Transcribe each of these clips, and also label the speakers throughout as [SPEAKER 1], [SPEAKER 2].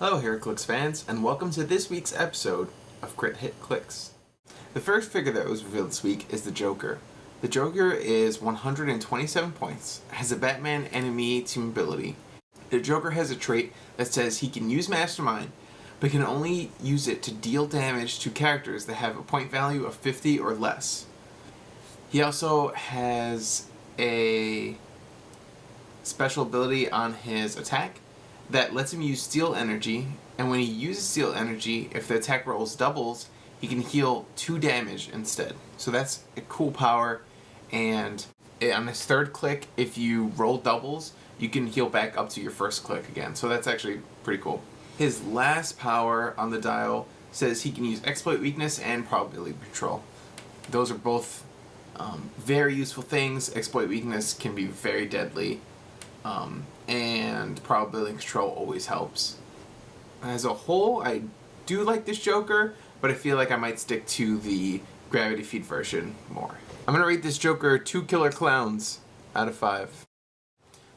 [SPEAKER 1] Hello Heroclix fans, and welcome to this week's episode of CritHitClix. The first figure that was revealed this week is the Joker. The Joker is 127 points, has a Batman enemy team ability. The Joker has a trait that says he can use Mastermind, but can only use it to deal damage to characters that have a point value of 50 or less. He also has a special ability on his attack that lets him use Steel Energy, and when he uses Steel Energy, if the attack rolls doubles, he can heal 2 damage instead. So that's a cool power, and on his third click, if you roll doubles, you can heal back up to your first click again. So that's actually pretty cool. His last power on the dial says he can use Exploit Weakness and Probability Control. Those are both very useful things. Exploit Weakness can be very deadly. And Probability Control always helps. As a whole, I do like this Joker, but I feel like I might stick to the Gravity Feed version more. I'm gonna rate this Joker 2 Killer Clowns out of 5.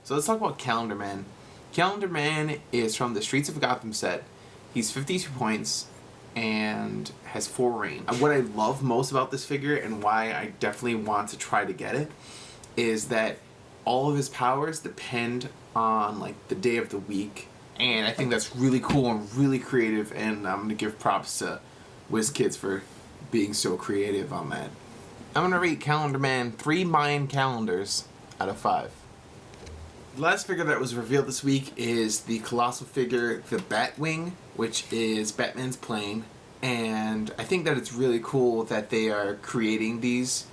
[SPEAKER 1] So let's talk about Calendar Man. Calendar Man is from the Streets of Gotham set. He's 52 points and has 4 range. What I love most about this figure and why I definitely want to try to get it is that all of his powers depend on like the day of the week, and I think that's really cool and really creative, and I'm gonna give props to WizKids for being so creative on that. I'm gonna rate Calendar Man 3 Mayan calendars out of 5. The last figure that was revealed this week is the colossal figure, the Batwing, which is Batman's plane, and I think that it's really cool that they are creating these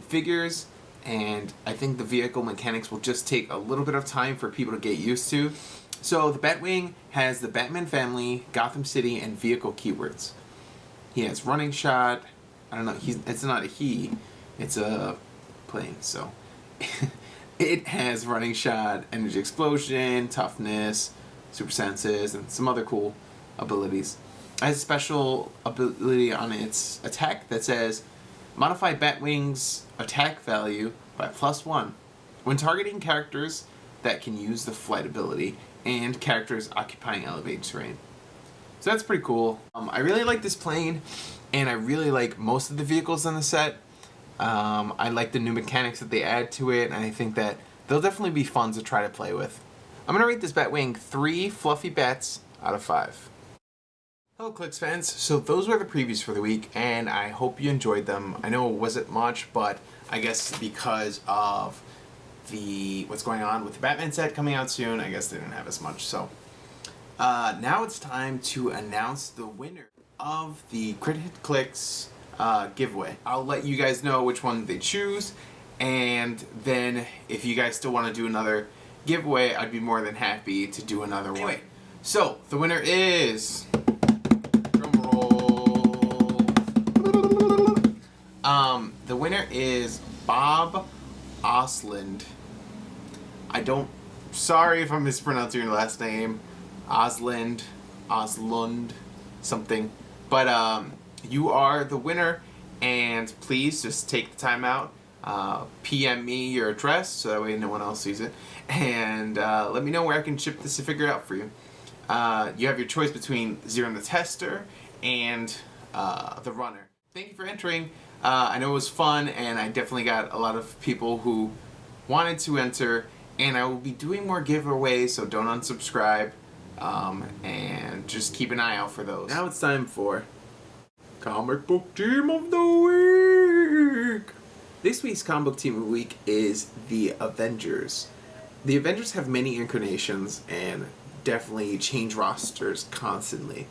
[SPEAKER 1] figures. And I think the vehicle mechanics will just take a little bit of time for people to get used to. So the Batwing has the Batman family, Gotham City, and vehicle keywords. He has running shot. I don't know. It's not a he. It's a plane. So it has running shot, energy explosion, toughness, super senses, and some other cool abilities. It has a special ability on its attack that says modify Batwing's attack value by +1 when targeting characters that can use the flight ability and characters occupying elevated terrain. So that's pretty cool. I really like this plane, and I really like most of the vehicles in the set. I like the new mechanics that they add to it, and I think that they'll definitely be fun to try to play with. I'm going to rate this Batwing 3 fluffy bats out of 5. Hello ClixFans, so those were the previews for the week, and I hope you enjoyed them. I know it wasn't much, but I guess because of what's going on with the Batman set coming out soon, I guess they didn't have as much. So now it's time to announce the winner of the CritHitClix giveaway. I'll let you guys know which one they choose, and then if you guys still want to do another giveaway, I'd be more than happy to do another one. Anyway, so the winner is... the winner is Bob Osland. Sorry if I'm mispronouncing your last name. Oslund, something. But you are the winner, and please just take the time out. PM me your address so that way no one else sees it, and let me know where I can ship this figure out for you. You have your choice between Zero the Tester and the Runner. Thank you for entering. I know it was fun, and I definitely got a lot of people who wanted to enter, and I will be doing more giveaways, so don't unsubscribe, and just keep an eye out for those. Now it's time for Comic Book Team of the Week! This week's Comic Book Team of the Week is the Avengers. The Avengers have many incarnations and definitely change rosters constantly.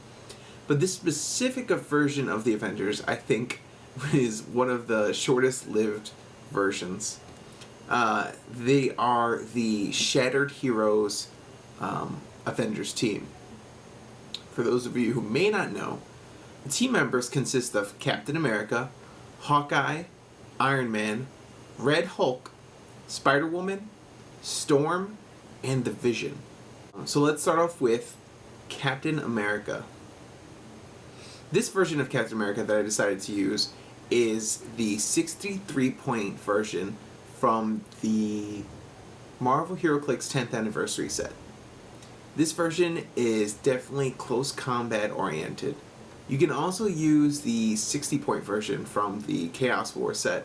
[SPEAKER 1] But this specific version of the Avengers, I think, is one of the shortest lived versions. They are the Shattered Heroes Avengers team. For those of you who may not know, the team members consist of Captain America, Hawkeye, Iron Man, Red Hulk, Spider-Woman, Storm, and the Vision. So let's start off with Captain America. This version of Captain America that I decided to use is the 63-point version from the Marvel Heroclix 10th anniversary set. This version is definitely close combat oriented. You can also use the 60-point version from the Chaos War set,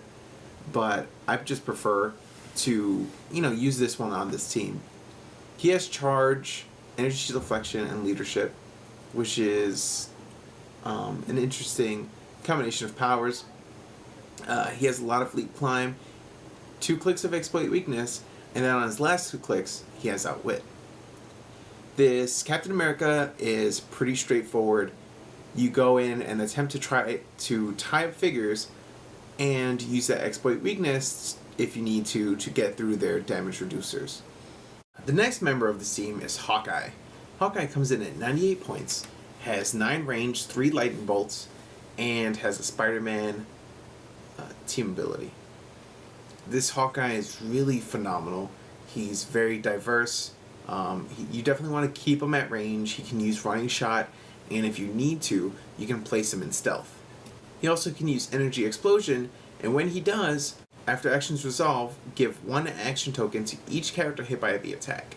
[SPEAKER 1] but I just prefer to, use this one on this team. He has Charge, Energy Deflection, and Leadership, which is an interesting combination of powers. He has a lot of Leap Climb, 2 clicks of Exploit Weakness, and then on his last 2 clicks, he has Outwit. This Captain America is pretty straightforward. You go in and attempt to try to tie up figures and use that Exploit Weakness if you need to get through their damage reducers. The next member of the team is Hawkeye. Hawkeye comes in at 98 points, has 9 range, 3 lightning bolts, and has a Spider-Man team ability. This Hawkeye is really phenomenal. He's very diverse. You definitely want to keep him at range. He can use running shot, and if you need to, you can place him in stealth. He also can use energy explosion, and when he does, after actions resolve, give 1 action token to each character hit by the attack.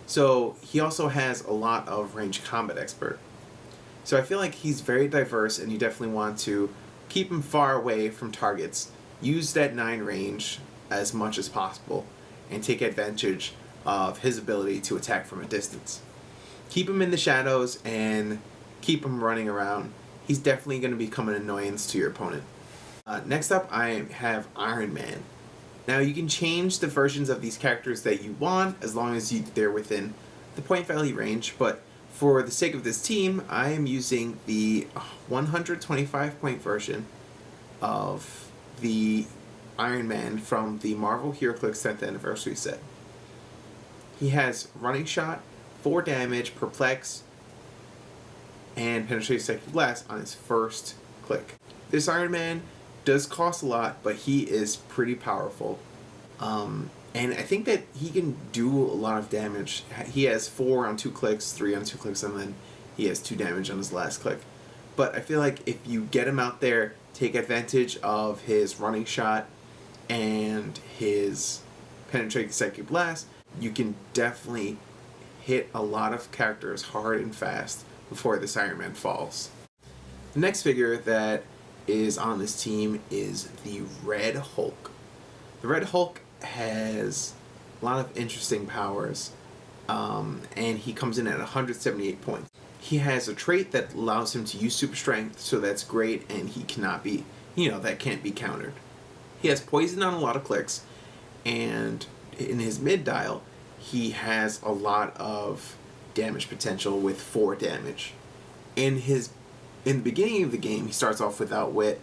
[SPEAKER 1] So he also has a lot of range combat expert. So I feel like he's very diverse, and you definitely want to keep him far away from targets. Use that 9 range as much as possible, and take advantage of his ability to attack from a distance. Keep him in the shadows and keep him running around. He's definitely going to become an annoyance to your opponent. Next up, I have Iron Man. Now you can change the versions of these characters that you want as long as they're within the point value range, but for the sake of this team, I am using the 125 point version of the Iron Man from the Marvel Heroclix 10th Anniversary set. He has Running Shot, 4 damage, Perplex, and Penetrating Psychic Blast on his first click. This Iron Man does cost a lot, but he is pretty powerful. And I think that he can do a lot of damage. He has 4 on 2 clicks, 3 on 2 clicks, and then he has 2 damage on his last click. But I feel like if you get him out there, take advantage of his Running Shot and his Penetrating Psychic Blast, you can definitely hit a lot of characters hard and fast before this Iron Man falls. The next figure that is on this team is the Red Hulk. The Red Hulk has a lot of interesting powers, and he comes in at 178 points. He has a trait that allows him to use super strength, so that's great, and he cannot be, that can't be countered. He has poison on a lot of clicks, and in his mid dial, he has a lot of damage potential with 4 damage. In the beginning of the game, he starts off with Outwit.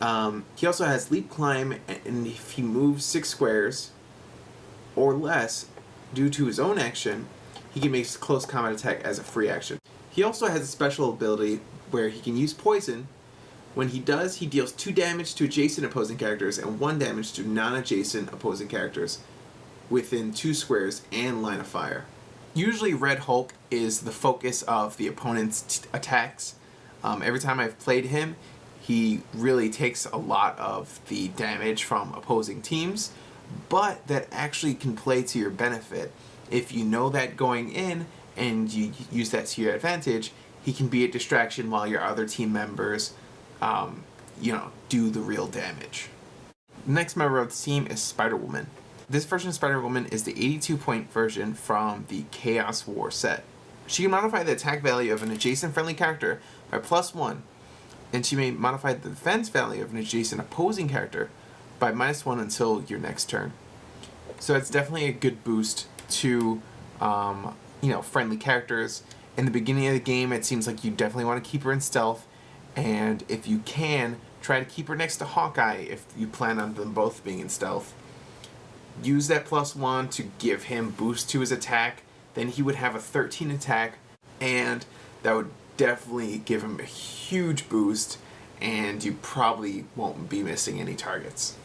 [SPEAKER 1] He also has Leap Climb, and if he moves 6 squares or less due to his own action, he can make a close combat attack as a free action. He also has a special ability where he can use Poison. When he does, he deals 2 damage to adjacent opposing characters and 1 damage to non-adjacent opposing characters within 2 squares and line of fire. Usually Red Hulk is the focus of the opponent's attacks. Every time I've played him, he really takes a lot of the damage from opposing teams, but that actually can play to your benefit. If you know that going in and you use that to your advantage, he can be a distraction while your other team members do the real damage. The next member of the team is Spider-Woman. This version of Spider-Woman is the 82-point version from the Chaos War set. She can modify the attack value of an adjacent friendly character by +1, and she may modify the defense value of an adjacent opposing character by -1 until your next turn. So it's definitely a good boost to friendly characters. In the beginning of the game, it seems like you definitely want to keep her in stealth, and if you can, try to keep her next to Hawkeye if you plan on them both being in stealth. Use that +1 to give him boost to his attack, then he would have a 13 attack, and that would definitely give him a huge boost, and you probably won't be missing any targets.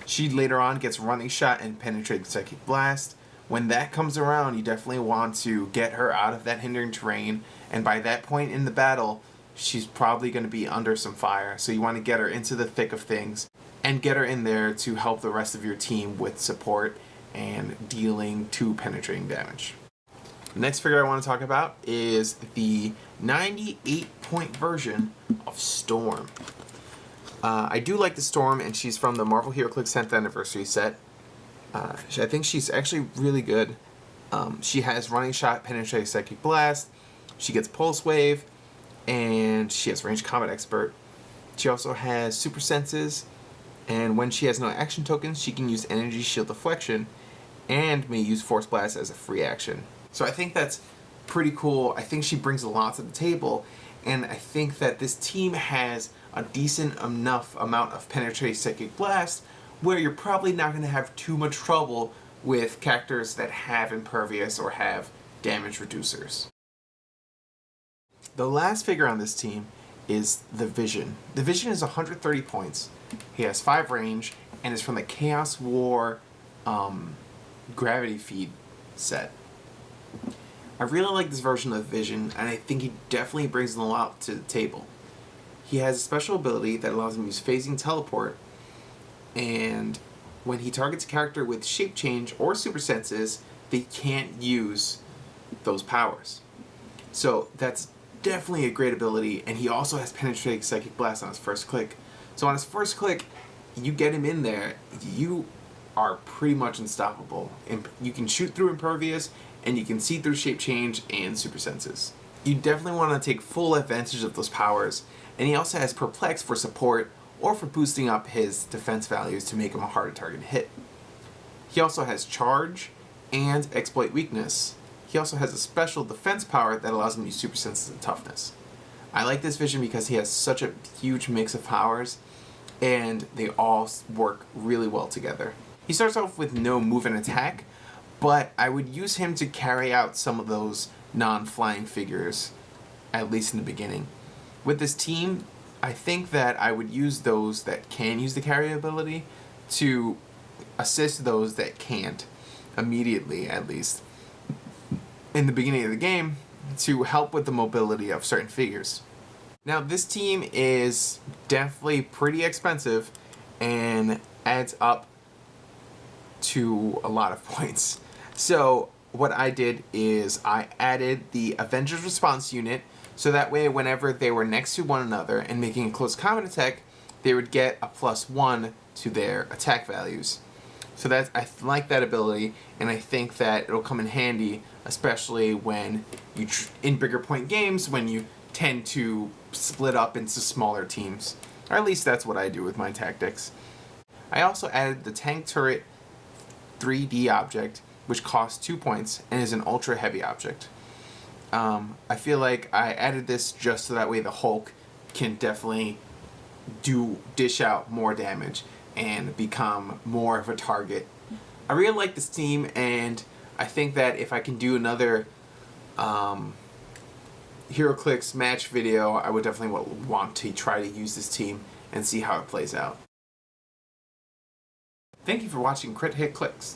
[SPEAKER 1] She later on gets Running Shot and Penetrating Psychic Blast. When that comes around, you definitely want to get her out of that hindering terrain, and by that point in the battle, she's probably going to be under some fire, so you want to get her into the thick of things and get her in there to help the rest of your team with support and dealing 2 penetrating damage. The next figure I want to talk about is the 98-point version of Storm. I do like the Storm, and she's from the Marvel Heroclix 10th Anniversary set. I think she's actually really good. She has Running Shot, Penetrating Psychic Blast, she gets Pulse Wave, and she has Ranged Combat Expert. She also has Super Senses, and when she has no action tokens, she can use Energy Shield Deflection, and may use Force Blast as a free action. So I think that's pretty cool. I think she brings a lot to the table, and I think that this team has a decent enough amount of Penetrating Psychic Blast where you're probably not going to have too much trouble with characters that have Impervious or have damage reducers. The last figure on this team is the Vision. The Vision is 130 points. He has 5 range and is from the Chaos War Gravity Feed set. I really like this version of Vision, and I think he definitely brings a lot to the table. He has a special ability that allows him to use Phasing Teleport, and when he targets a character with Shape Change or Super Senses, they can't use those powers. So that's definitely a great ability, and he also has Penetrating Psychic Blast on his first click. So on his first click, you get him in there, you are pretty much unstoppable. You can shoot through Impervious, and you can see through Shape Change and Super Senses. You definitely want to take full advantage of those powers, and he also has Perplex for support or for boosting up his defense values to make him a harder target to hit. He also has Charge and Exploit Weakness. He also has a special defense power that allows him to use Super Senses and Toughness. I like this Vision because he has such a huge mix of powers, and they all work really well together. He starts off with no move and attack, but I would use him to carry out some of those non-flying figures, at least in the beginning. With this team, I think that I would use those that can use the carry ability to assist those that can't, immediately at least, in the beginning of the game, to help with the mobility of certain figures. Now, this team is definitely pretty expensive and adds up to a lot of points. So what I did is I added the Avengers Response unit, so that way whenever they were next to one another and making a close combat attack, they would get a +1 to their attack values. So I like that ability, and I think that it'll come in handy, especially when you in bigger point games, when you tend to split up into smaller teams. Or at least that's what I do with my tactics. I also added the Tank Turret 3D object, which costs 2 points and is an ultra heavy object. I feel like I added this just so that way the Hulk can definitely dish out more damage and become more of a target. I really like this team, and I think that if I can do another Heroclix match video, I would definitely want to try to use this team and see how it plays out. Thank you for watching CritHitClix.